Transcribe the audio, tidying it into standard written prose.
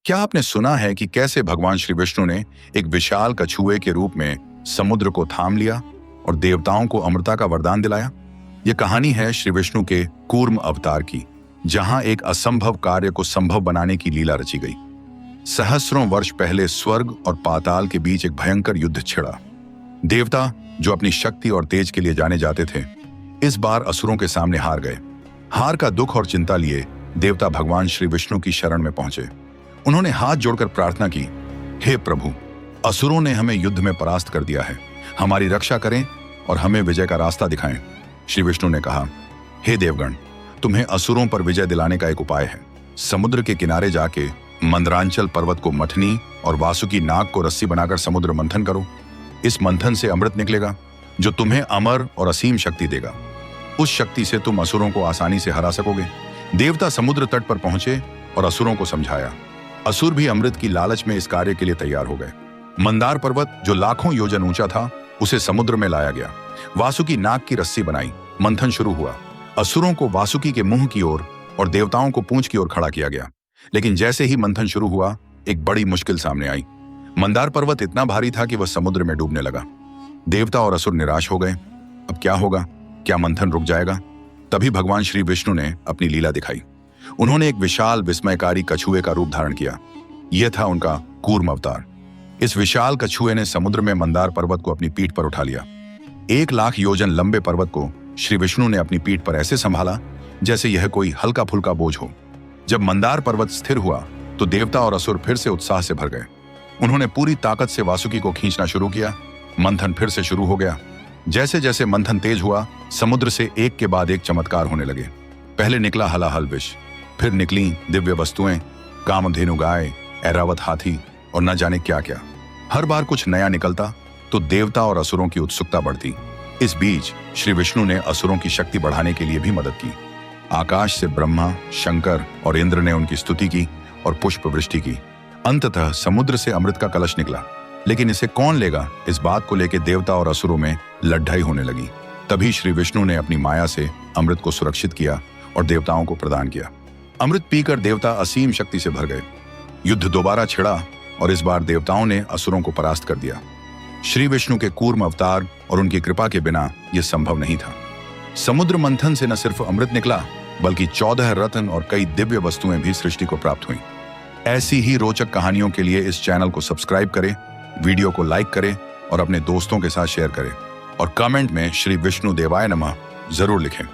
क्या आपने सुना है कि कैसे भगवान श्री विष्णु ने एक विशाल कछुए के रूप में समुद्र को थाम लिया और देवताओं को अमरता का वरदान दिलाया? यह कहानी है श्री विष्णु के कूर्म अवतार की, जहां एक असंभव कार्य को संभव बनाने की लीला रची गई। सहस्रों वर्ष पहले स्वर्ग और पाताल के बीच एक भयंकर युद्ध छिड़ा। देवता, जो अपनी शक्ति और तेज के लिए जाने जाते थे, इस बार असुरों के सामने हार गए। हार का दुख और चिंता लिए देवता भगवान श्री विष्णु की शरण में पहुंचे। उन्होंने हाथ जोड़कर प्रार्थना की, हे प्रभु, असुरों ने हमें युद्ध में परास्त कर दिया है, हमारी रक्षा करें और हमें विजय का रास्ता दिखाएं। श्री विष्णु ने कहा, हे देवगण, तुम्हें असुरों पर विजय दिलाने का एक उपाय है। समुद्र के किनारे जाके मंदरांचल पर्वत को मथनी और वासुकी नाग को रस्सी बनाकर समुद्र मंथन करो। इस मंथन से अमृत निकलेगा, जो तुम्हें अमर और असीम शक्ति देगा। उस शक्ति से तुम असुरों को आसानी से हरा सकोगे। देवता समुद्र तट पर पहुंचे और असुरों को समझाया। असुर भी अमृत की लालच में इस कार्य के लिए तैयार हो गए। मंदार पर्वत, जो लाखों योजन ऊंचा था, उसे समुद्र में लाया गया। वासुकी नाग की रस्सी बनाई, मंथन शुरू हुआ। असुरों को वासुकी के मुंह की ओर और देवताओं को पूंछ की ओर खड़ा किया गया। लेकिन जैसे ही मंथन शुरू हुआ, एक बड़ी मुश्किल सामने आई। मंदार पर्वत इतना भारी था कि वह समुद्र में डूबने लगा। देवता और असुर निराश हो गए। अब क्या होगा? क्या मंथन रुक जाएगा? तभी भगवान श्री विष्णु ने अपनी लीला दिखाई। उन्होंने एक विशाल विस्मयकारी कछुए का रूप धारण किया। यह था उनका कूर्म अवतार। इस विशाल कछुए ने समुद्र में मंदार पर्वत को अपनी पीठ पर उठा लिया। 1,00,000 योजन लंबे पर्वत को श्री विष्णु ने अपनी पीठ पर ऐसे संभाला जैसे यह कोई हल्का फुल्का बोझ हो। जब मंदार पर्वत स्थिर हुआ तो देवता और असुर फिर से उत्साह से भर गए। उन्होंने पूरी ताकत से वासुकी को खींचना शुरू किया। मंथन फिर से शुरू हो गया। जैसे जैसे मंथन तेज हुआ, समुद्र से एक के बाद एक चमत्कार होने लगे। पहले निकला हलाहल विष, फिर निकली दिव्य वस्तुएं, कामधेनु गाय, ऐरावत हाथी और न जाने क्या क्या। हर बार कुछ नया निकलता तो देवता और असुरों की उत्सुकता बढ़ती। इस बीच श्री विष्णु ने असुरों की शक्ति बढ़ाने के लिए भी मदद की। आकाश से ब्रह्मा, शंकर और इंद्र ने उनकी स्तुति की और पुष्प वृष्टि की। अंततः समुद्र से अमृत का कलश निकला, लेकिन इसे कौन लेगा, इस बात को लेकर देवता और असुरों में लड़ाई होने लगी। तभी श्री विष्णु ने अपनी माया से अमृत को सुरक्षित किया और देवताओं को प्रदान किया। अमृत पीकर देवता असीम शक्ति से भर गए। युद्ध दोबारा छिड़ा और इस बार देवताओं ने असुरों को परास्त कर दिया। श्री विष्णु के कूर्म अवतार और उनकी कृपा के बिना यह संभव नहीं था। समुद्र मंथन से न सिर्फ अमृत निकला, बल्कि 14 रत्न और कई दिव्य वस्तुएं भी सृष्टि को प्राप्त हुई। ऐसी ही रोचक कहानियों के लिए इस चैनल को सब्सक्राइब करें, वीडियो को लाइक करें और अपने दोस्तों के साथ शेयर करें और कमेंट में श्री विष्णु देवाय नमः जरूर लिखें।